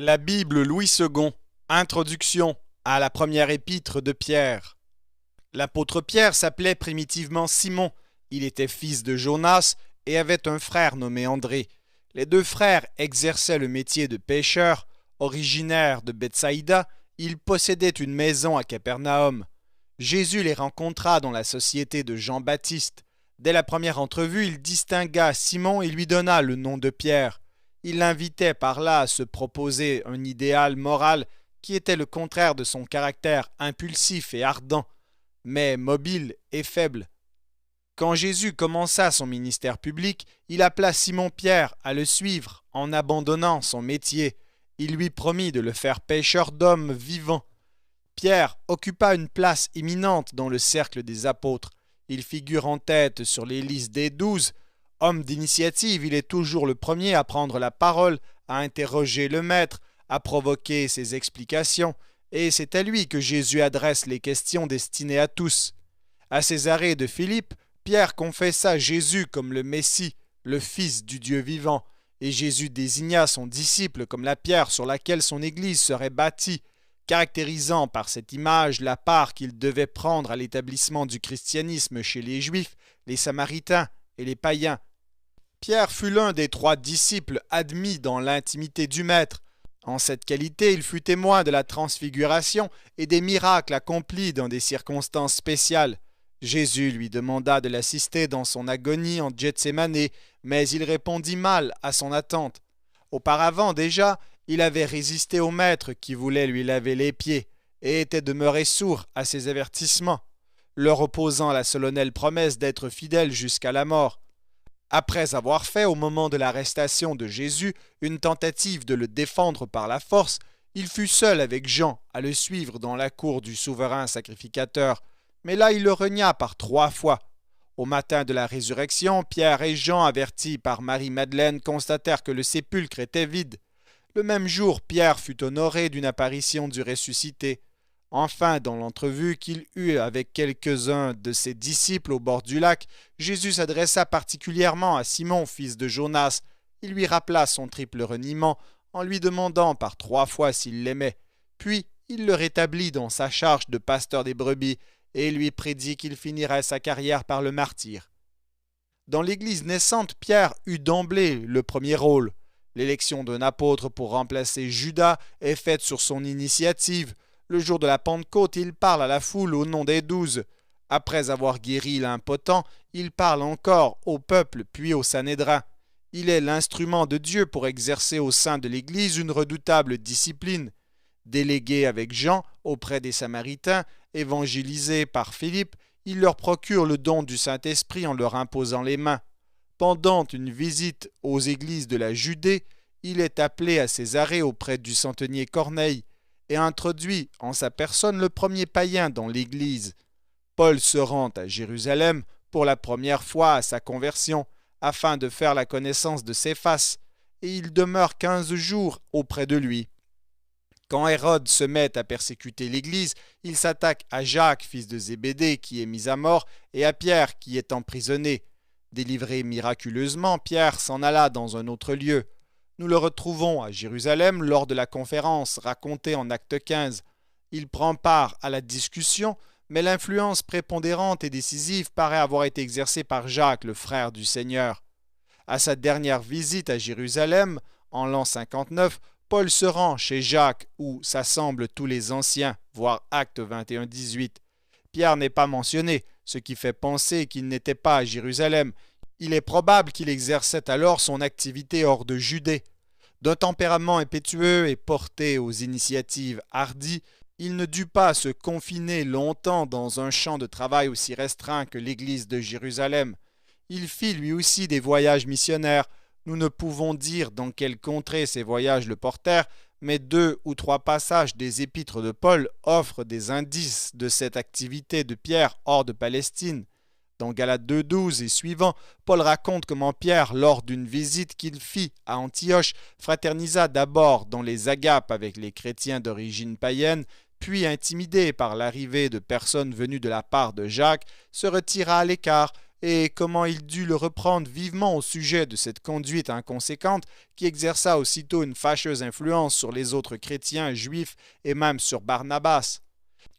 La Bible Louis II. Introduction à la première épître de Pierre. L'apôtre Pierre s'appelait primitivement Simon. Il était fils de Jonas et avait un frère nommé André. Les deux frères exerçaient le métier de pêcheurs. Originaires de Bethsaïda, ils possédaient une maison à Capernaum. Jésus les rencontra dans la société de Jean-Baptiste. Dès la première entrevue, il distingua Simon et lui donna le nom de Pierre. Il l'invitait par là à se proposer un idéal moral qui était le contraire de son caractère impulsif et ardent, mais mobile et faible. Quand Jésus commença son ministère public, il appela Simon-Pierre à le suivre en abandonnant son métier. Il lui promit de le faire pêcheur d'hommes vivants. Pierre occupa une place éminente dans le cercle des apôtres. Il figure en tête sur les listes des 12. Homme d'initiative, il est toujours le premier à prendre la parole, à interroger le maître, à provoquer ses explications, et c'est à lui que Jésus adresse les questions destinées à tous. À Césarée de Philippe, Pierre confessa Jésus comme le Messie, le Fils du Dieu vivant, et Jésus désigna son disciple comme la pierre sur laquelle son Église serait bâtie, caractérisant par cette image la part qu'il devait prendre à l'établissement du christianisme chez les Juifs, les Samaritains et les païens. Pierre fut l'un des 3 disciples admis dans l'intimité du Maître. En cette qualité, il fut témoin de la transfiguration et des miracles accomplis dans des circonstances spéciales. Jésus lui demanda de l'assister dans son agonie en Gethsémane, mais il répondit mal à son attente. Auparavant déjà, il avait résisté au Maître qui voulait lui laver les pieds et était demeuré sourd à ses avertissements, leur opposant la solennelle promesse d'être fidèle jusqu'à la mort. Après avoir fait, au moment de l'arrestation de Jésus, une tentative de le défendre par la force, il fut seul avec Jean à le suivre dans la cour du souverain sacrificateur. Mais là, il le renia par 3 fois. Au matin de la résurrection, Pierre et Jean, avertis par Marie-Madeleine, constatèrent que le sépulcre était vide. Le même jour, Pierre fut honoré d'une apparition du ressuscité. Enfin, dans l'entrevue qu'il eut avec quelques-uns de ses disciples au bord du lac, Jésus s'adressa particulièrement à Simon, fils de Jonas. Il lui rappela son triple reniement en lui demandant par 3 fois s'il l'aimait. Puis, il le rétablit dans sa charge de pasteur des brebis et lui prédit qu'il finirait sa carrière par le martyre. Dans l'Église naissante, Pierre eut d'emblée le premier rôle. L'élection d'un apôtre pour remplacer Judas est faite sur son initiative. Le jour de la Pentecôte, il parle à la foule au nom des 12. Après avoir guéri l'impotent, il parle encore au peuple puis au Sanhédrin. Il est l'instrument de Dieu pour exercer au sein de l'Église une redoutable discipline. Délégué avec Jean auprès des Samaritains, évangélisé par Philippe, il leur procure le don du Saint-Esprit en leur imposant les mains. Pendant une visite aux églises de la Judée, il est appelé à Césarée auprès du centenier Corneille et introduit en sa personne le premier païen dans l'Église. Paul se rend à Jérusalem pour la première fois à sa conversion, afin de faire la connaissance de Céphas, et il demeure 15 jours auprès de lui. Quand Hérode se met à persécuter l'Église, il s'attaque à Jacques, fils de Zébédée, qui est mis à mort, et à Pierre, qui est emprisonné. Délivré miraculeusement, Pierre s'en alla dans un autre lieu. Nous le retrouvons à Jérusalem lors de la conférence racontée en Acte 15. Il prend part à la discussion, mais l'influence prépondérante et décisive paraît avoir été exercée par Jacques, le frère du Seigneur. À sa dernière visite à Jérusalem, en l'an 59, Paul se rend chez Jacques, où s'assemblent tous les anciens, voir Acte 21-18. Pierre n'est pas mentionné, ce qui fait penser qu'il n'était pas à Jérusalem. Il est probable qu'il exerçait alors son activité hors de Judée. D'un tempérament impétueux et porté aux initiatives hardies, il ne dut pas se confiner longtemps dans un champ de travail aussi restreint que l'église de Jérusalem. Il fit lui aussi des voyages missionnaires. Nous ne pouvons dire dans quelle contrée ces voyages le portèrent, mais 2 ou 3 passages des épîtres de Paul offrent des indices de cette activité de Pierre hors de Palestine. Dans Galates 2,12 et suivants, Paul raconte comment Pierre, lors d'une visite qu'il fit à Antioche, fraternisa d'abord dans les agapes avec les chrétiens d'origine païenne, puis, intimidé par l'arrivée de personnes venues de la part de Jacques, se retira à l'écart et comment il dut le reprendre vivement au sujet de cette conduite inconséquente qui exerça aussitôt une fâcheuse influence sur les autres chrétiens juifs et même sur Barnabas.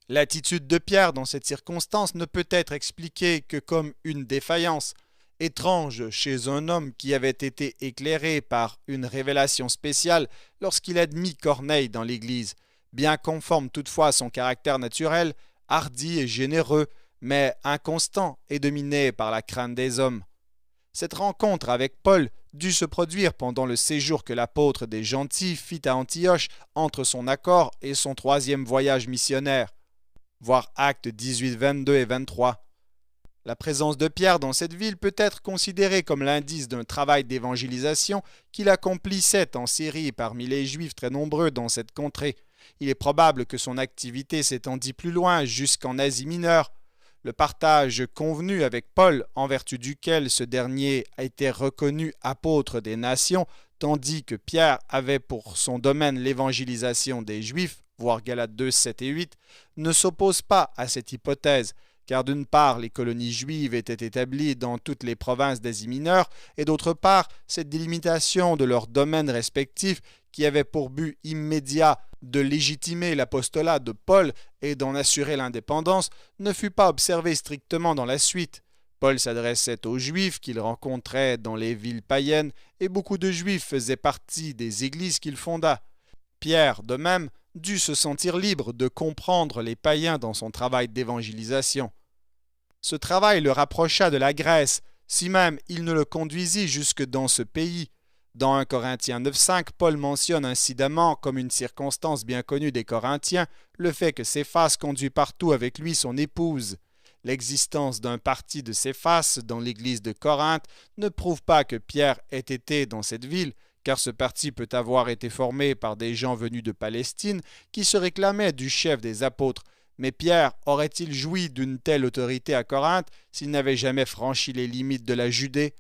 L'attitude de Pierre dans cette circonstance ne peut être expliquée que comme une défaillance, étrange chez un homme qui avait été éclairé par une révélation spéciale lorsqu'il admit Corneille dans l'Église, bien conforme toutefois à son caractère naturel, hardi et généreux, mais inconstant et dominé par la crainte des hommes. Cette rencontre avec Paul dut se produire pendant le séjour que l'apôtre des gentils fit à Antioche entre son accord et son troisième voyage missionnaire. Voir Actes 18, 22 et 23. La présence de Pierre dans cette ville peut être considérée comme l'indice d'un travail d'évangélisation qu'il accomplissait en Syrie parmi les Juifs très nombreux dans cette contrée. Il est probable que son activité s'étendit plus loin jusqu'en Asie mineure. Le partage convenu avec Paul, en vertu duquel ce dernier a été reconnu apôtre des nations, tandis que Pierre avait pour son domaine l'évangélisation des Juifs, voir Galates 2, 7 et 8, ne s'oppose pas à cette hypothèse, car d'une part les colonies juives étaient établies dans toutes les provinces d'Asie mineure, et d'autre part cette délimitation de leurs domaines respectifs qui avait pour but immédiat de légitimer l'apostolat de Paul et d'en assurer l'indépendance, ne fut pas observée strictement dans la suite. Paul s'adressait aux Juifs qu'il rencontrait dans les villes païennes, et beaucoup de Juifs faisaient partie des églises qu'il fonda. Pierre, de même, dut se sentir libre de comprendre les païens dans son travail d'évangélisation. Ce travail le rapprocha de la Grèce, si même il ne le conduisit jusque dans ce pays. Dans 1 Corinthiens 9,5, Paul mentionne incidemment, comme une circonstance bien connue des Corinthiens, le fait que Céphas conduit partout avec lui son épouse. L'existence d'un parti de Céphas dans l'église de Corinthe ne prouve pas que Pierre ait été dans cette ville, car ce parti peut avoir été formé par des gens venus de Palestine qui se réclamaient du chef des apôtres. Mais Pierre aurait-il joui d'une telle autorité à Corinthe s'il n'avait jamais franchi les limites de la Judée?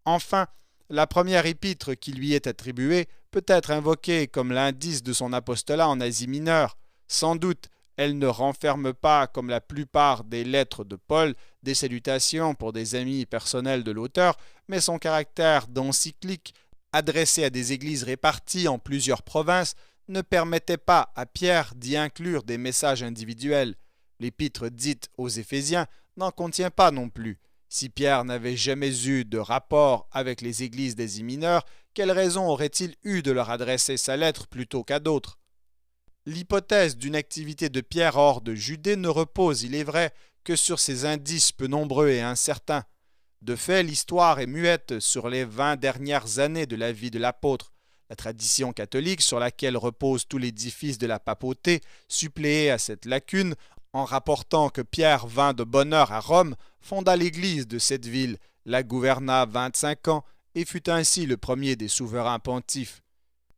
Enfin, la première épître qui lui est attribuée peut être invoquée comme l'indice de son apostolat en Asie mineure. Sans doute, elle ne renferme pas, comme la plupart des lettres de Paul, des salutations pour des amis personnels de l'auteur, mais son caractère d'encyclique, adressé à des églises réparties en plusieurs provinces, ne permettait pas à Pierre d'y inclure des messages individuels. L'épître dite aux Éphésiens n'en contient pas non plus. Si Pierre n'avait jamais eu de rapport avec les églises d'Asie mineure, quelle raison aurait-il eu de leur adresser sa lettre plutôt qu'à d'autres? L'hypothèse d'une activité de Pierre hors de Judée ne repose, il est vrai, que sur ces indices peu nombreux et incertains. De fait, l'histoire est muette sur les 20 dernières années de la vie de l'apôtre. La tradition catholique, sur laquelle repose tout l'édifice de la papauté, suppléait à cette lacune en rapportant que Pierre vint de bonne heure à Rome, fonda l'église de cette ville, la gouverna 25 ans et fut ainsi le premier des souverains pontifes.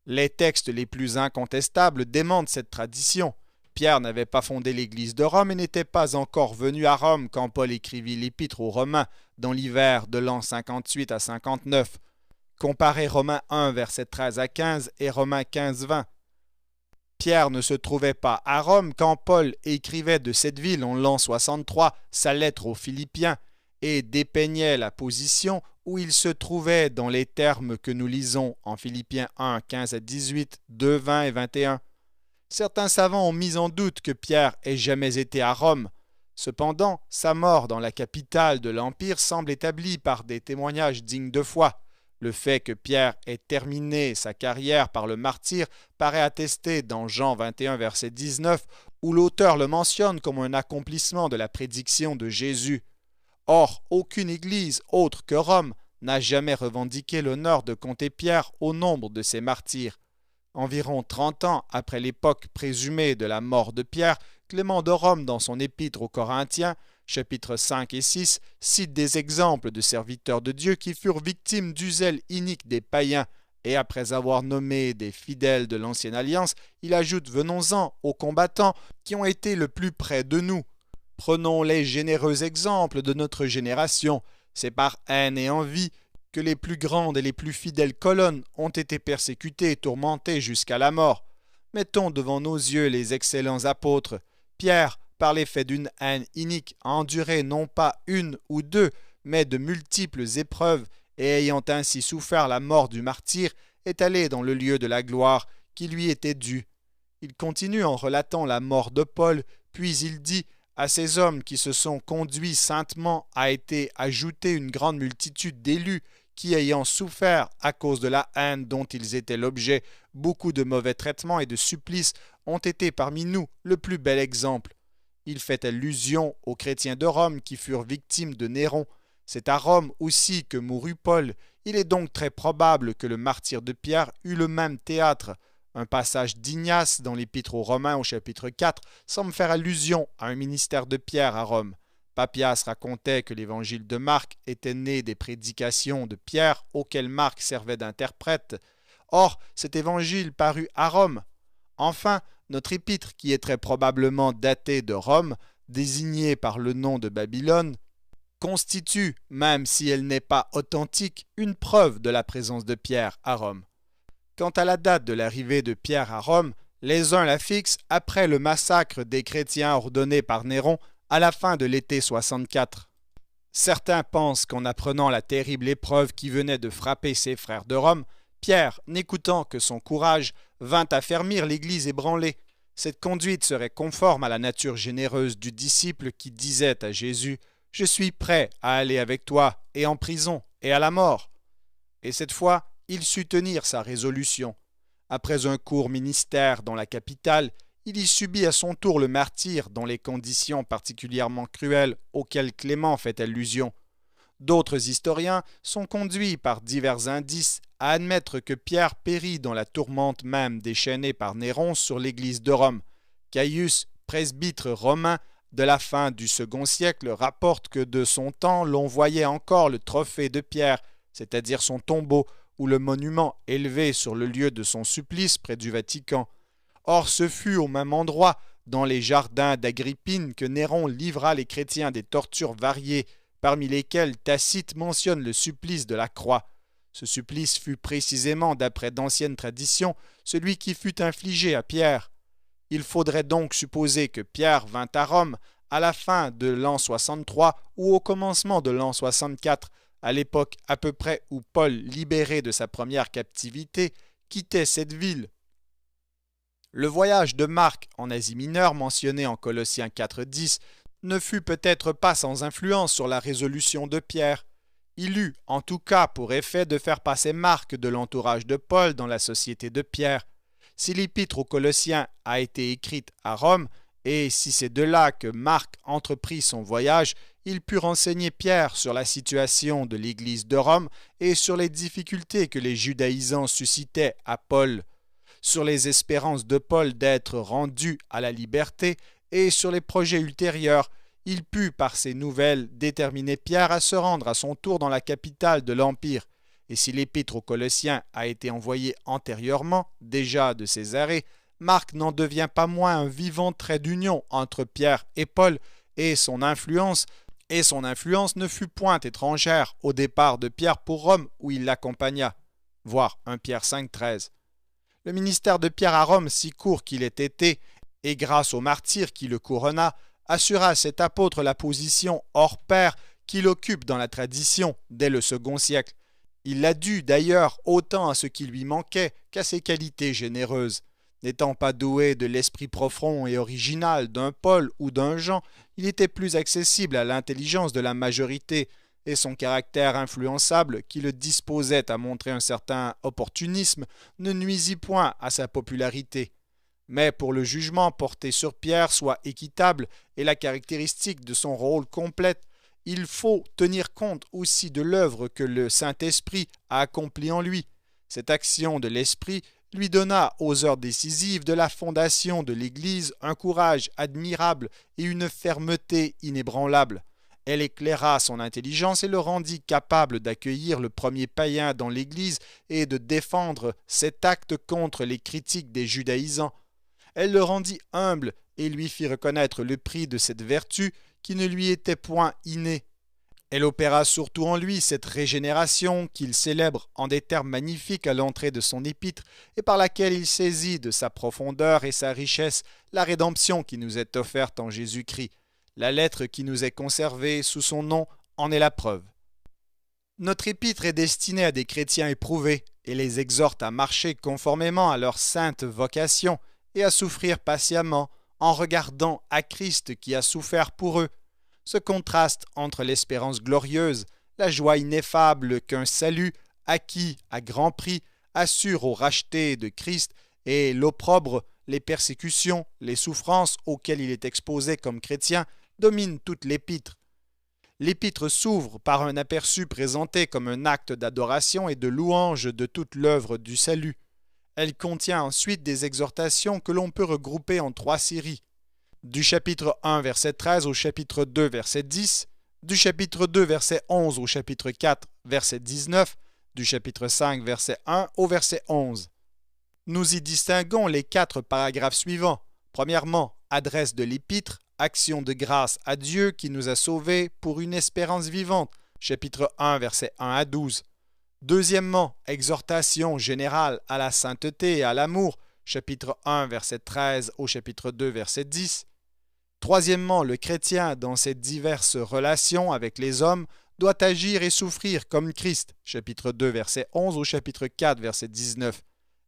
Les textes les plus incontestables démentent cette tradition. Pierre n'avait pas fondé l'église de Rome et n'était pas encore venu à Rome quand Paul écrivit l'épître aux Romains dans l'hiver de l'an 58 à 59. Comparez Romains 1, versets 13 à 15 et Romains 15, 20. Pierre ne se trouvait pas à Rome quand Paul écrivait de cette ville en l'an 63 sa lettre aux Philippiens et dépeignait la position où il se trouvait dans les termes que nous lisons en Philippiens 1, 15 à 18, 2, 20 et 21. Certains savants ont mis en doute que Pierre ait jamais été à Rome. Cependant, sa mort dans la capitale de l'Empire semble établie par des témoignages dignes de foi. Le fait que Pierre ait terminé sa carrière par le martyre paraît attesté dans Jean 21, verset 19, où l'auteur le mentionne comme un accomplissement de la prédiction de Jésus. Or, aucune église autre que Rome n'a jamais revendiqué l'honneur de compter Pierre au nombre de ses martyrs. Environ 30 ans après l'époque présumée de la mort de Pierre, Clément de Rome, dans son épître aux Corinthiens, chapitres 5 et 6, cite des exemples de serviteurs de Dieu qui furent victimes du zèle inique des païens, et après avoir nommé des fidèles de l'ancienne alliance, il ajoute « Venons-en aux combattants qui ont été le plus près de nous. Prenons les généreux exemples de notre génération. C'est par haine et envie que les plus grandes et les plus fidèles colonnes ont été persécutées et tourmentées jusqu'à la mort. Mettons devant nos yeux les excellents apôtres. Pierre, par l'effet d'une haine inique, a enduré non pas une ou deux, mais de multiples épreuves, et ayant ainsi souffert la mort du martyr, est allé dans le lieu de la gloire qui lui était due. Il continue en relatant la mort de Paul, puis il dit « À ces hommes qui se sont conduits saintement a été ajoutée une grande multitude d'élus, qui, ayant souffert à cause de la haine dont ils étaient l'objet, beaucoup de mauvais traitements et de supplices, ont été parmi nous le plus bel exemple. » Il fait allusion aux chrétiens de Rome qui furent victimes de Néron. C'est à Rome aussi que mourut Paul. Il est donc très probable que le martyre de Pierre eut le même théâtre. Un passage d'Ignace dans l'Épître aux Romains au chapitre 4 semble faire allusion à un ministère de Pierre à Rome. Papias racontait que l'évangile de Marc était né des prédications de Pierre auxquelles Marc servait d'interprète. Or, cet évangile parut à Rome. Enfin, notre épître, qui est très probablement datée de Rome, désignée par le nom de Babylone, constitue, même si elle n'est pas authentique, une preuve de la présence de Pierre à Rome. Quant à la date de l'arrivée de Pierre à Rome, les uns la fixent après le massacre des chrétiens ordonné par Néron à la fin de l'été 64. Certains pensent qu'en apprenant la terrible épreuve qui venait de frapper ses frères de Rome, Pierre, n'écoutant que son courage, vint affermir l'Église ébranlée. Cette conduite serait conforme à la nature généreuse du disciple qui disait à Jésus « Je suis prêt à aller avec toi, et en prison, et à la mort. » Et cette fois, il sut tenir sa résolution. Après un court ministère dans la capitale, il y subit à son tour le martyre dans les conditions particulièrement cruelles auxquelles Clément fait allusion. D'autres historiens sont conduits par divers indices à admettre que Pierre périt dans la tourmente même déchaînée par Néron sur l'Église de Rome. Caius, presbytre romain de la fin du second siècle, rapporte que de son temps l'on voyait encore le trophée de Pierre, c'est-à-dire son tombeau, ou le monument élevé sur le lieu de son supplice près du Vatican. Or ce fut au même endroit, dans les jardins d'Agrippine, que Néron livra les chrétiens des tortures variées, parmi lesquelles Tacite mentionne le supplice de la croix. Ce supplice fut précisément, d'après d'anciennes traditions, celui qui fut infligé à Pierre. Il faudrait donc supposer que Pierre vint à Rome à la fin de l'an 63 ou au commencement de l'an 64, à l'époque à peu près où Paul, libéré de sa première captivité, quittait cette ville. Le voyage de Marc en Asie mineure, mentionné en Colossiens 4,10, ne fut peut-être pas sans influence sur la résolution de Pierre. Il eut, en tout cas, pour effet de faire passer Marc de l'entourage de Paul dans la société de Pierre. Si l'épître aux Colossiens a été écrite à Rome, et si c'est de là que Marc entreprit son voyage, il put renseigner Pierre sur la situation de l'Église de Rome et sur les difficultés que les judaïsants suscitaient à Paul, sur les espérances de Paul d'être rendu à la liberté et sur les projets ultérieurs. Il put, par ces nouvelles, déterminer Pierre à se rendre à son tour dans la capitale de l'Empire. Et si l'épître aux Colossiens a été envoyée antérieurement, déjà de Césarée, Marc n'en devient pas moins un vivant trait d'union entre Pierre et Paul, et son influence ne fut point étrangère au départ de Pierre pour Rome où il l'accompagna. Voir 1 Pierre 5,13. Le ministère de Pierre à Rome, si court qu'il ait été, et grâce au martyr qui le couronna, assura à cet apôtre la position hors pair qu'il occupe dans la tradition dès le second siècle. Il l'a dû d'ailleurs autant à ce qui lui manquait qu'à ses qualités généreuses. N'étant pas doué de l'esprit profond et original d'un Paul ou d'un Jean, il était plus accessible à l'intelligence de la majorité, et son caractère influençable, qui le disposait à montrer un certain opportunisme, ne nuisit point à sa popularité. Mais pour le jugement porté sur Pierre soit équitable et la caractéristique de son rôle complète, il faut tenir compte aussi de l'œuvre que le Saint-Esprit a accomplie en lui. Cette action de l'Esprit lui donna aux heures décisives de la fondation de l'Église un courage admirable et une fermeté inébranlable. Elle éclaira son intelligence et le rendit capable d'accueillir le premier païen dans l'Église et de défendre cet acte contre les critiques des judaïsants. Elle le rendit humble et lui fit reconnaître le prix de cette vertu qui ne lui était point innée. Elle opéra surtout en lui cette régénération qu'il célèbre en des termes magnifiques à l'entrée de son épître et par laquelle il saisit de sa profondeur et sa richesse la rédemption qui nous est offerte en Jésus-Christ. La lettre qui nous est conservée sous son nom en est la preuve. Notre épître est destinée à des chrétiens éprouvés et les exhorte à marcher conformément à leur sainte vocation et à souffrir patiemment en regardant à Christ qui a souffert pour eux. Ce contraste entre l'espérance glorieuse, la joie ineffable qu'un salut acquis à grand prix assure aux rachetés de Christ et l'opprobre, les persécutions, les souffrances auxquelles il est exposé comme chrétien domine toute l'épître. L'épître s'ouvre par un aperçu présenté comme un acte d'adoration et de louange de toute l'œuvre du salut. Elle contient ensuite des exhortations que l'on peut regrouper en 3 séries. Du chapitre 1, verset 13 au chapitre 2, verset 10, du chapitre 2, verset 11 au chapitre 4, verset 19, du chapitre 5, verset 1 au verset 11. Nous y distinguons les 4 paragraphes suivants. Premièrement, adresse de l'épître, action de grâce à Dieu qui nous a sauvés pour une espérance vivante, chapitre 1, verset 1 à 12. Deuxièmement, exhortation générale à la sainteté et à l'amour, chapitre 1, verset 13 au chapitre 2, verset 10. Troisièmement, le chrétien, dans ses diverses relations avec les hommes, doit agir et souffrir comme Christ, chapitre 2, verset 11 au chapitre 4, verset 19.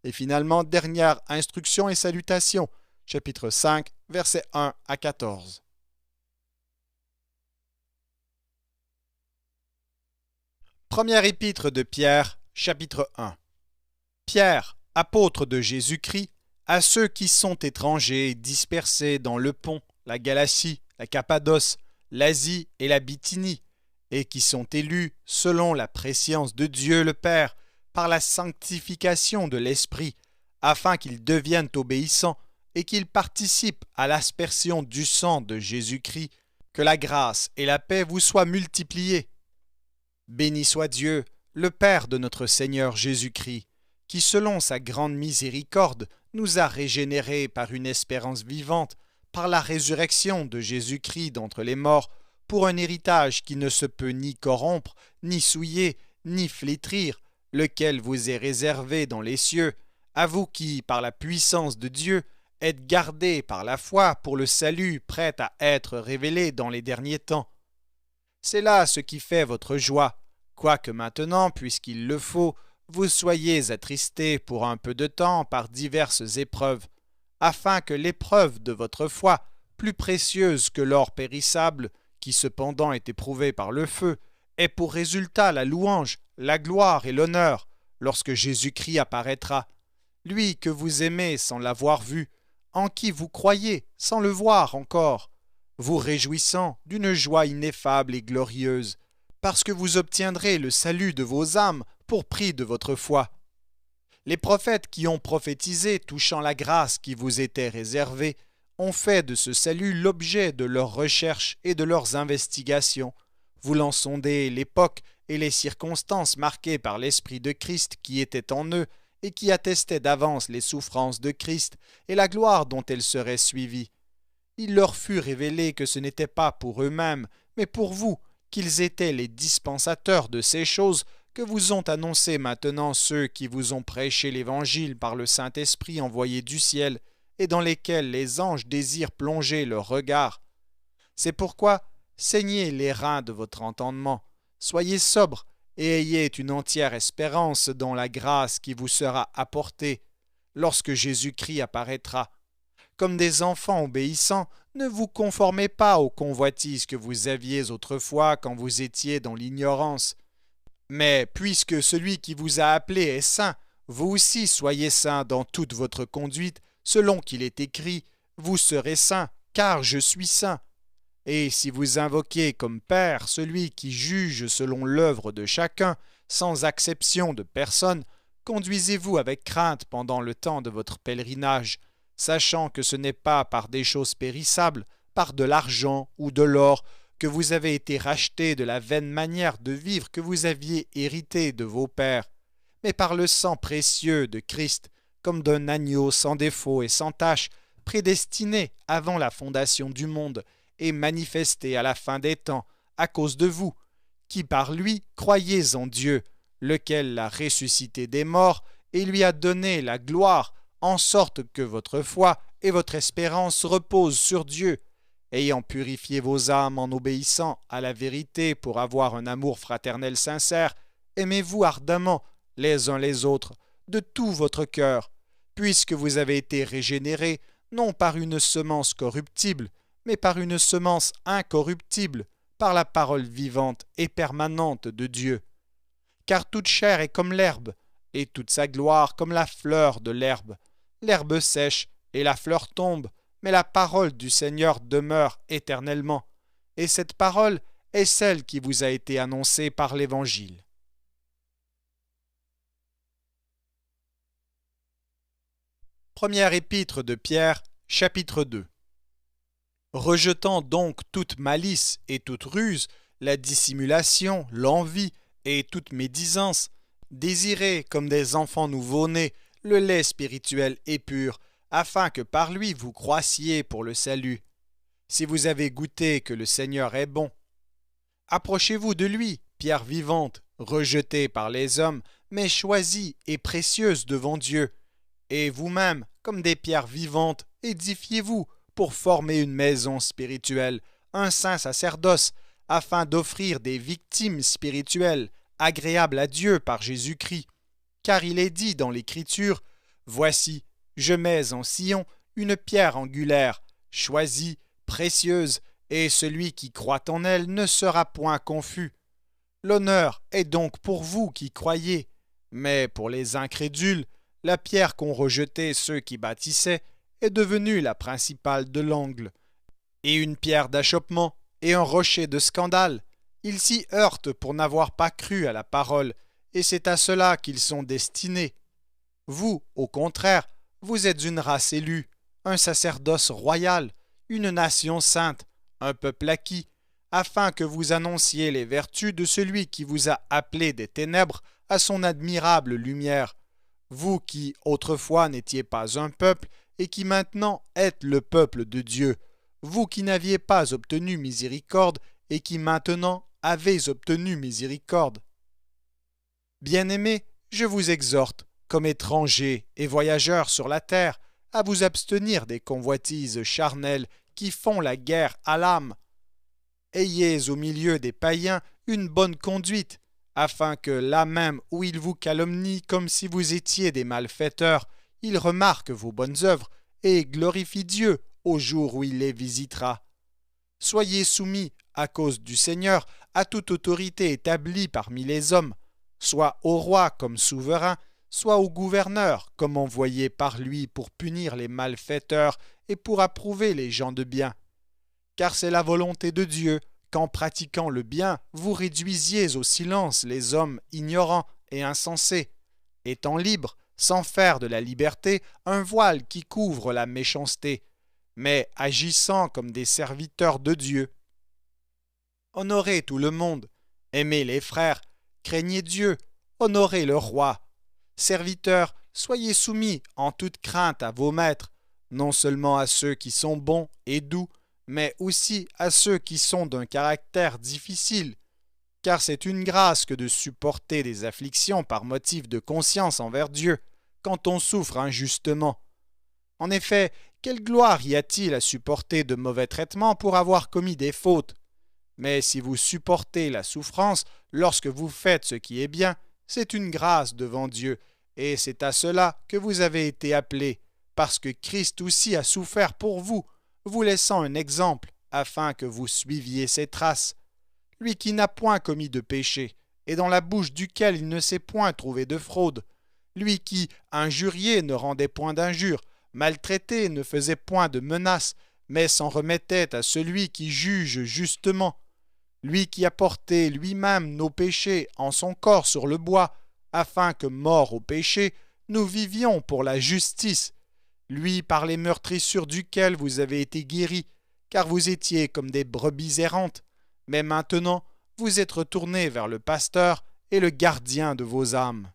Et finalement, dernière instruction et salutation, chapitre 5, versets 1 à 14. Première épître de Pierre, chapitre 1. Pierre, apôtre de Jésus-Christ, à ceux qui sont étrangers et dispersés dans le Pont, la Galatie, la Cappadoce, l'Asie et la Bithynie, et qui sont élus selon la prescience de Dieu le Père, par la sanctification de l'Esprit, afin qu'ils deviennent obéissants et qu'ils participent à l'aspersion du sang de Jésus-Christ, que la grâce et la paix vous soient multipliées. Béni soit Dieu, le Père de notre Seigneur Jésus-Christ, qui selon sa grande miséricorde nous a régénérés par une espérance vivante, par la résurrection de Jésus-Christ d'entre les morts, pour un héritage qui ne se peut ni corrompre, ni souiller, ni flétrir, lequel vous est réservé dans les cieux, à vous qui, par la puissance de Dieu, êtes gardés par la foi pour le salut prêt à être révélé dans les derniers temps. C'est là ce qui fait votre joie, quoique maintenant, puisqu'il le faut, vous soyez attristés pour un peu de temps par diverses épreuves, afin que l'épreuve de votre foi, plus précieuse que l'or périssable, qui cependant est éprouvé par le feu, ait pour résultat la louange, la gloire et l'honneur, lorsque Jésus-Christ apparaîtra, lui que vous aimez sans l'avoir vu, en qui vous croyez sans le voir encore, vous réjouissant d'une joie ineffable et glorieuse, parce que vous obtiendrez le salut de vos âmes pour prix de votre foi. Les prophètes qui ont prophétisé touchant la grâce qui vous était réservée ont fait de ce salut l'objet de leurs recherches et de leurs investigations, voulant sonder l'époque et les circonstances marquées par l'Esprit de Christ qui était en eux et qui attestait d'avance les souffrances de Christ et la gloire dont elles seraient suivies. Il leur fut révélé que ce n'était pas pour eux-mêmes, mais pour vous, qu'ils étaient les dispensateurs de ces choses que vous ont annoncées maintenant ceux qui vous ont prêché l'Évangile par le Saint-Esprit envoyé du ciel, et dans lesquels les anges désirent plonger leur regard. C'est pourquoi saignez les reins de votre entendement, soyez sobres et ayez une entière espérance dans la grâce qui vous sera apportée lorsque Jésus-Christ apparaîtra. Comme des enfants obéissants, ne vous conformez pas aux convoitises que vous aviez autrefois quand vous étiez dans l'ignorance. Mais puisque celui qui vous a appelé est saint, vous aussi soyez saints dans toute votre conduite, selon qu'il est écrit, vous serez saints, car je suis saint. Et si vous invoquez comme Père celui qui juge selon l'œuvre de chacun, sans acception de personne, conduisez-vous avec crainte pendant le temps de votre pèlerinage, sachant que ce n'est pas par des choses périssables, par de l'argent ou de l'or, que vous avez été rachetés de la vaine manière de vivre que vous aviez hérité de vos pères, mais par le sang précieux de Christ, comme d'un agneau sans défaut et sans tache, prédestiné avant la fondation du monde, et manifesté à la fin des temps, à cause de vous, qui par lui croyez en Dieu, lequel l'a ressuscité des morts et lui a donné la gloire, en sorte que votre foi et votre espérance reposent sur Dieu. ayant purifié vos âmes en obéissant à la vérité pour avoir un amour fraternel sincère, aimez-vous ardemment les uns les autres, de tout votre cœur, puisque vous avez été régénérés, non par une semence corruptible, mais par une semence incorruptible, par la parole vivante et permanente de Dieu. Car toute chair est comme l'herbe, et toute sa gloire comme la fleur de l'herbe. L'herbe sèche et la fleur tombe, mais la parole du Seigneur demeure éternellement. Et cette parole est celle qui vous a été annoncée par l'Évangile. Première épître de Pierre, chapitre 2. Rejetant donc toute malice et toute ruse, la dissimulation, l'envie et toute médisance, désirez comme des enfants nouveau-nés le lait spirituel et pur, afin que par lui vous croissiez pour le salut. Si vous avez goûté que le Seigneur est bon, approchez-vous de lui, pierre vivante, rejetée par les hommes, mais choisie et précieuse devant Dieu. Et vous-même, comme des pierres vivantes, édifiez-vous pour former une maison spirituelle, un saint sacerdoce, afin d'offrir des victimes spirituelles agréables à Dieu par Jésus-Christ. Car il est dit dans l'Écriture, « Voici, je mets en Sion une pierre angulaire, choisie, précieuse, et celui qui croit en elle ne sera point confus. » L'honneur est donc pour vous qui croyez, mais pour les incrédules, la pierre qu'ont rejetée ceux qui bâtissaient est devenue la principale de l'angle, et une pierre d'achoppement et un rocher de scandale. Ils s'y heurtent pour n'avoir pas cru à la parole, et c'est à cela qu'ils sont destinés. Vous, au contraire, vous êtes une race élue, un sacerdoce royal, une nation sainte, un peuple acquis, afin que vous annonciez les vertus de celui qui vous a appelés des ténèbres à son admirable lumière. Vous qui, autrefois, n'étiez pas un peuple, et qui maintenant êtes le peuple de Dieu, vous qui n'aviez pas obtenu miséricorde, et qui maintenant avez obtenu miséricorde. Bien-aimés, je vous exhorte, comme étrangers et voyageurs sur la terre, à vous abstenir des convoitises charnelles qui font la guerre à l'âme. Ayez au milieu des païens une bonne conduite, afin que là même où ils vous calomnient comme si vous étiez des malfaiteurs, ils remarquent vos bonnes œuvres et glorifient Dieu au jour où il les visitera. Soyez soumis, à cause du Seigneur, à toute autorité établie parmi les hommes, soit au roi comme souverain, soit au gouverneur comme envoyé par lui pour punir les malfaiteurs et pour approuver les gens de bien. Car c'est la volonté de Dieu qu'en pratiquant le bien, vous réduisiez au silence les hommes ignorants et insensés, étant libres, sans faire de la liberté un voile qui couvre la méchanceté, mais agissant comme des serviteurs de Dieu. Honorez tout le monde, aimez les frères, craignez Dieu, honorez le roi. Serviteurs, soyez soumis en toute crainte à vos maîtres, non seulement à ceux qui sont bons et doux, mais aussi à ceux qui sont d'un caractère difficile, car c'est une grâce que de supporter des afflictions par motif de conscience envers Dieu, quand on souffre injustement. En effet, quelle gloire y a-t-il à supporter de mauvais traitements pour avoir commis des fautes? Mais si vous supportez la souffrance lorsque vous faites ce qui est bien, c'est une grâce devant Dieu, et c'est à cela que vous avez été appelés, parce que Christ aussi a souffert pour vous, vous laissant un exemple, afin que vous suiviez ses traces. Lui qui n'a point commis de péché, et dans la bouche duquel il ne s'est point trouvé de fraude. Lui qui, injurié, ne rendait point d'injure, maltraité, ne faisait point de menaces, mais s'en remettait à celui qui juge justement. Lui qui a porté lui-même nos péchés en son corps sur le bois, afin que, morts au péché, nous vivions pour la justice. Lui par les meurtrissures duquel vous avez été guéris, car vous étiez comme des brebis errantes, mais maintenant vous êtes retournés vers le pasteur et le gardien de vos âmes.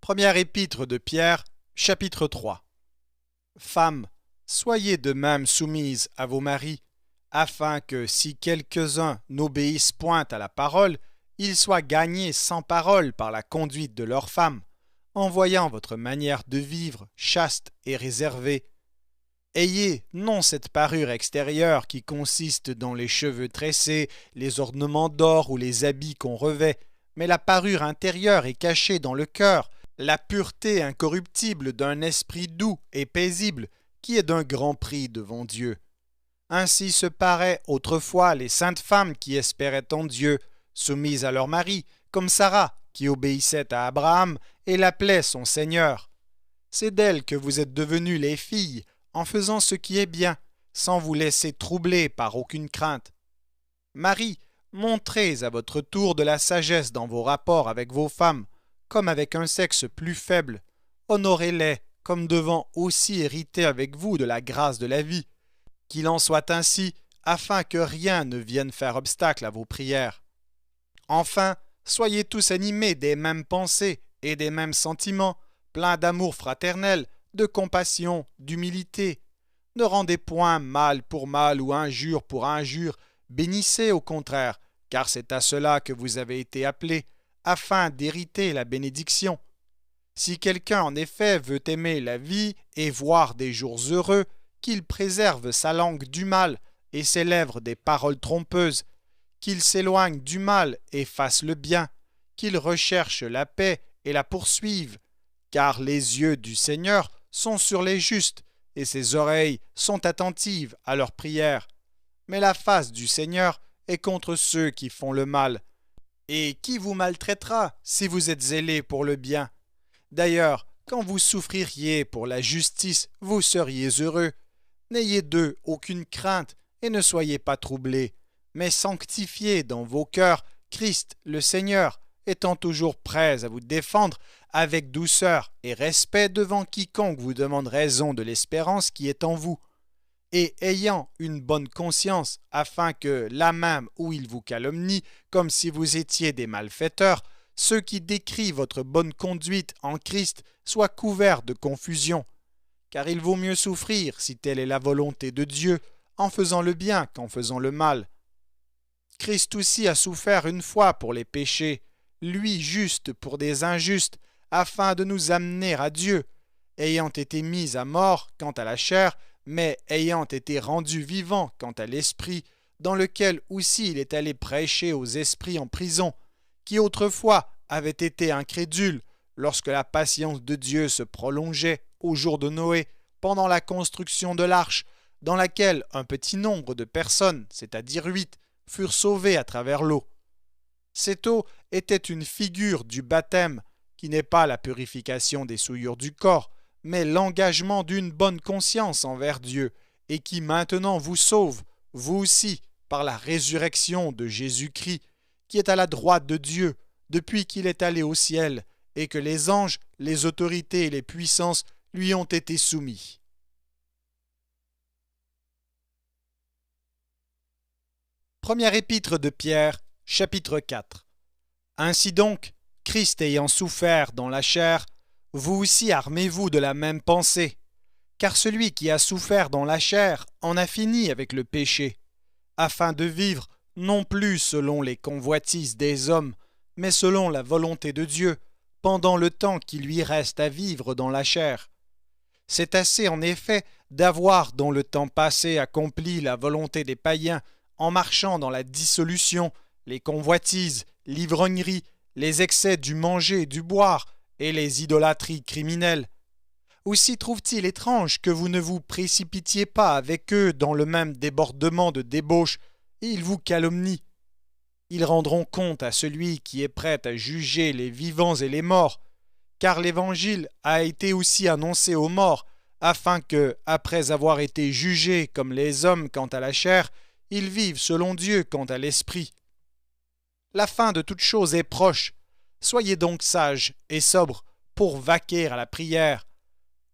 Première épître de Pierre, chapitre 3. Femmes, soyez de même soumises à vos maris, afin que, si quelques-uns n'obéissent point à la parole, ils soient gagnés sans parole par la conduite de leurs femmes, en voyant votre manière de vivre chaste et réservée. Ayez non cette parure extérieure qui consiste dans les cheveux tressés, les ornements d'or ou les habits qu'on revêt, mais la parure intérieure est cachée dans le cœur, la pureté incorruptible d'un esprit doux et paisible qui est d'un grand prix devant Dieu. Ainsi se paraient autrefois les saintes femmes qui espéraient en Dieu, soumises à leur mari, comme Sarah qui obéissait à Abraham et l'appelait son Seigneur. C'est d'elles que vous êtes devenues les filles, en faisant ce qui est bien, sans vous laisser troubler par aucune crainte. Marie, montrez à votre tour de la sagesse dans vos rapports avec vos femmes, comme avec un sexe plus faible. Honorez-les, comme devant aussi hériter avec vous de la grâce de la vie. Qu'il en soit ainsi, afin que rien ne vienne faire obstacle à vos prières. Enfin, soyez tous animés des mêmes pensées et des mêmes sentiments, pleins d'amour fraternel, de compassion, d'humilité. Ne rendez point mal pour mal ou injure pour injure, bénissez au contraire, car c'est à cela que vous avez été appelés, afin d'hériter la bénédiction. Si quelqu'un en effet veut aimer la vie et voir des jours heureux, qu'il préserve sa langue du mal et ses lèvres des paroles trompeuses, qu'il s'éloigne du mal et fasse le bien, qu'il recherche la paix et la poursuive, car les yeux du Seigneur sont sur les justes et ses oreilles sont attentives à leurs prières. Mais la face du Seigneur est contre ceux qui font le mal. Et qui vous maltraitera si vous êtes zélés pour le bien? D'ailleurs, quand vous souffririez pour la justice, vous seriez heureux. N'ayez d'eux aucune crainte et ne soyez pas troublés, mais sanctifiez dans vos cœurs Christ le Seigneur, étant toujours prêts à vous défendre avec douceur et respect devant quiconque vous demande raison de l'espérance qui est en vous, et ayant une bonne conscience, afin que, là même où ils vous calomnient, comme si vous étiez des malfaiteurs, ceux qui décrient votre bonne conduite en Christ soient couverts de confusion. Car il vaut mieux souffrir, si telle est la volonté de Dieu, en faisant le bien qu'en faisant le mal. Christ aussi a souffert une fois pour les péchés, lui juste pour des injustes, afin de nous amener à Dieu, ayant été mis à mort quant à la chair, mais ayant été rendu vivant quant à l'esprit, dans lequel aussi il est allé prêcher aux esprits en prison, qui autrefois avaient été incrédules, lorsque la patience de Dieu se prolongeait au jour de Noé, pendant la construction de l'arche, dans laquelle un petit nombre de personnes, c'est-à-dire 8, furent sauvées à travers l'eau. Cette eau était une figure du baptême, qui n'est pas la purification des souillures du corps, mais l'engagement d'une bonne conscience envers Dieu, et qui maintenant vous sauve, vous aussi, par la résurrection de Jésus-Christ, qui est à la droite de Dieu, depuis qu'il est allé au ciel, et que les anges, les autorités et les puissances lui ont été soumis. Première épître de Pierre, chapitre 4. Ainsi donc, Christ ayant souffert dans la chair, vous aussi armez-vous de la même pensée, car celui qui a souffert dans la chair en a fini avec le péché, afin de vivre non plus selon les convoitises des hommes, mais selon la volonté de Dieu, pendant le temps qui lui reste à vivre dans la chair. C'est assez en effet d'avoir dans le temps passé accompli la volonté des païens en marchant dans la dissolution, les convoitises, l'ivrognerie, les excès du manger et du boire et les idolâtries criminelles. Aussi trouve-t-il étrange que vous ne vous précipitiez pas avec eux dans le même débordement de débauche, et ils vous calomnient. Ils rendront compte à celui qui est prêt à juger les vivants et les morts, car l'Évangile a été aussi annoncé aux morts, afin que, après avoir été jugés comme les hommes quant à la chair, ils vivent selon Dieu quant à l'esprit. La fin de toute chose est proche. Soyez donc sages et sobres pour vaquer à la prière.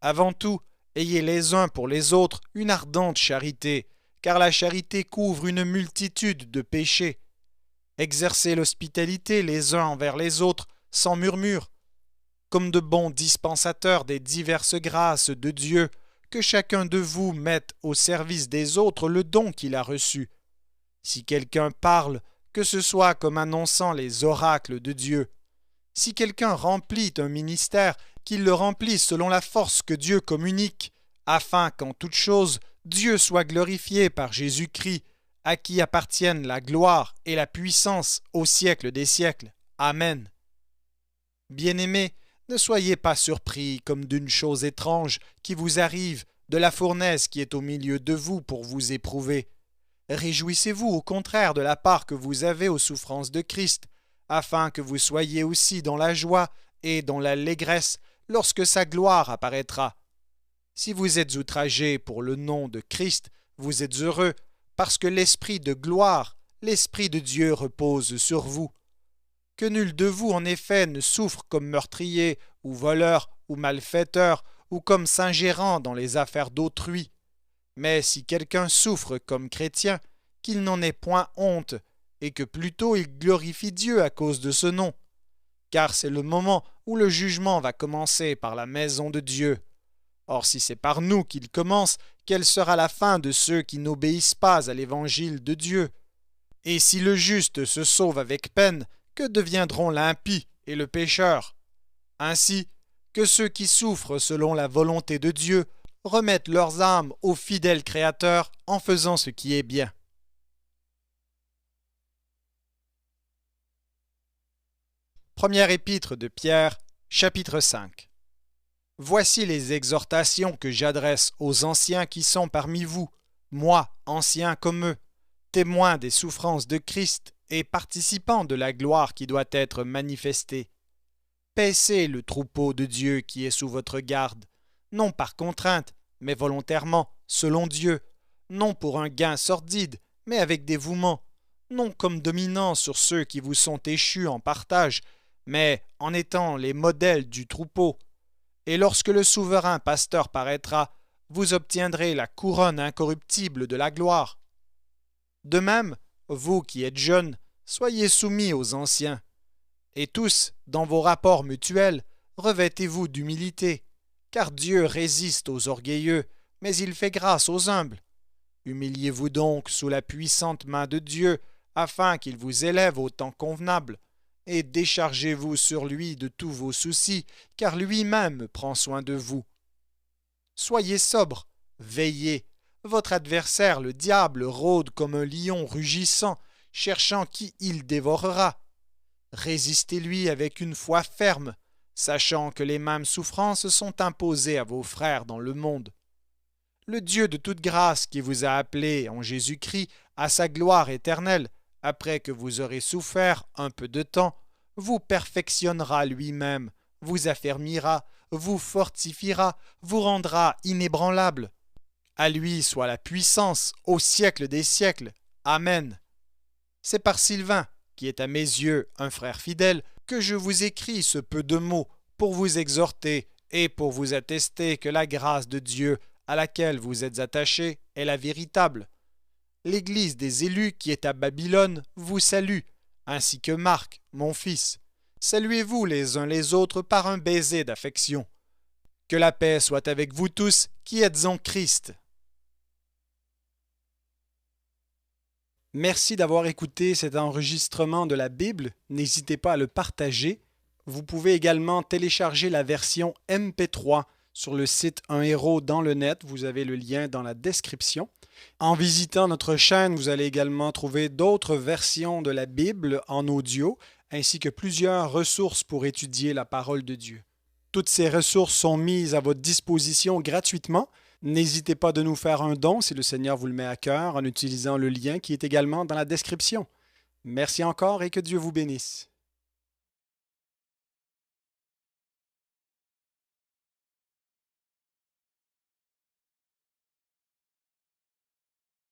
Avant tout, ayez les uns pour les autres une ardente charité, car la charité couvre une multitude de péchés. Exercez l'hospitalité les uns envers les autres sans murmure, comme de bons dispensateurs des diverses grâces de Dieu, que chacun de vous mette au service des autres le don qu'il a reçu. Si quelqu'un parle, que ce soit comme annonçant les oracles de Dieu. Si quelqu'un remplit un ministère, qu'il le remplisse selon la force que Dieu communique, afin qu'en toute chose, Dieu soit glorifié par Jésus-Christ, à qui appartiennent la gloire et la puissance au siècle des siècles. Amen. Bien-aimés, ne soyez pas surpris comme d'une chose étrange qui vous arrive de la fournaise qui est au milieu de vous pour vous éprouver. Réjouissez-vous au contraire de la part que vous avez aux souffrances de Christ, afin que vous soyez aussi dans la joie et dans l'allégresse lorsque sa gloire apparaîtra. Si vous êtes outragés pour le nom de Christ, vous êtes heureux, parce que l'Esprit de gloire, l'Esprit de Dieu repose sur vous. Que nul de vous, en effet, ne souffre comme meurtrier, ou voleur, ou malfaiteur, ou comme s'ingérant dans les affaires d'autrui. Mais si quelqu'un souffre comme chrétien, qu'il n'en ait point honte, et que plutôt il glorifie Dieu à cause de ce nom. Car c'est le moment où le jugement va commencer par la maison de Dieu. Or, si c'est par nous qu'il commence, quelle sera la fin de ceux qui n'obéissent pas à l'évangile de Dieu? Et si le juste se sauve avec peine, que deviendront l'impie et le pécheur? Ainsi, que ceux qui souffrent selon la volonté de Dieu remettent leurs âmes au fidèle Créateur en faisant ce qui est bien. Première épître de Pierre, chapitre 5. Voici les exhortations que j'adresse aux anciens qui sont parmi vous, moi, ancien comme eux, témoins des souffrances de Christ et participants de la gloire qui doit être manifestée. Paissez le troupeau de Dieu qui est sous votre garde, non par contrainte, mais volontairement, selon Dieu, non pour un gain sordide, mais avec dévouement, non comme dominant sur ceux qui vous sont échus en partage, mais en étant les modèles du troupeau. Et lorsque le souverain pasteur paraîtra, vous obtiendrez la couronne incorruptible de la gloire. De même, vous qui êtes jeunes, soyez soumis aux anciens. Et tous, dans vos rapports mutuels, revêtez-vous d'humilité, car Dieu résiste aux orgueilleux, mais il fait grâce aux humbles. Humiliez-vous donc sous la puissante main de Dieu, afin qu'il vous élève au temps convenable, et déchargez-vous sur lui de tous vos soucis, car lui-même prend soin de vous. Soyez sobres, veillez. Votre adversaire, le diable, rôde comme un lion rugissant, cherchant qui il dévorera. Résistez-lui avec une foi ferme, sachant que les mêmes souffrances sont imposées à vos frères dans le monde. Le Dieu de toute grâce qui vous a appelés en Jésus-Christ à sa gloire éternelle, après que vous aurez souffert un peu de temps, vous perfectionnera lui-même, vous affermira, vous fortifiera, vous rendra inébranlable. À lui soit la puissance au siècle des siècles. Amen. C'est par Sylvain, qui est à mes yeux un frère fidèle, que je vous écris ce peu de mots pour vous exhorter et pour vous attester que la grâce de Dieu à laquelle vous êtes attachés est la véritable. L'Église des élus qui est à Babylone vous salue, ainsi que Marc, mon fils. Saluez-vous les uns les autres par un baiser d'affection. Que la paix soit avec vous tous qui êtes en Christ. Merci d'avoir écouté cet enregistrement de la Bible. N'hésitez pas à le partager. Vous pouvez également télécharger la version MP3 sur le site Un Héros dans le net. Vous avez le lien dans la description. En visitant notre chaîne, vous allez également trouver d'autres versions de la Bible en audio, ainsi que plusieurs ressources pour étudier la parole de Dieu. Toutes ces ressources sont mises à votre disposition gratuitement. N'hésitez pas de nous faire un don si le Seigneur vous le met à cœur en utilisant le lien qui est également dans la description. Merci encore et que Dieu vous bénisse.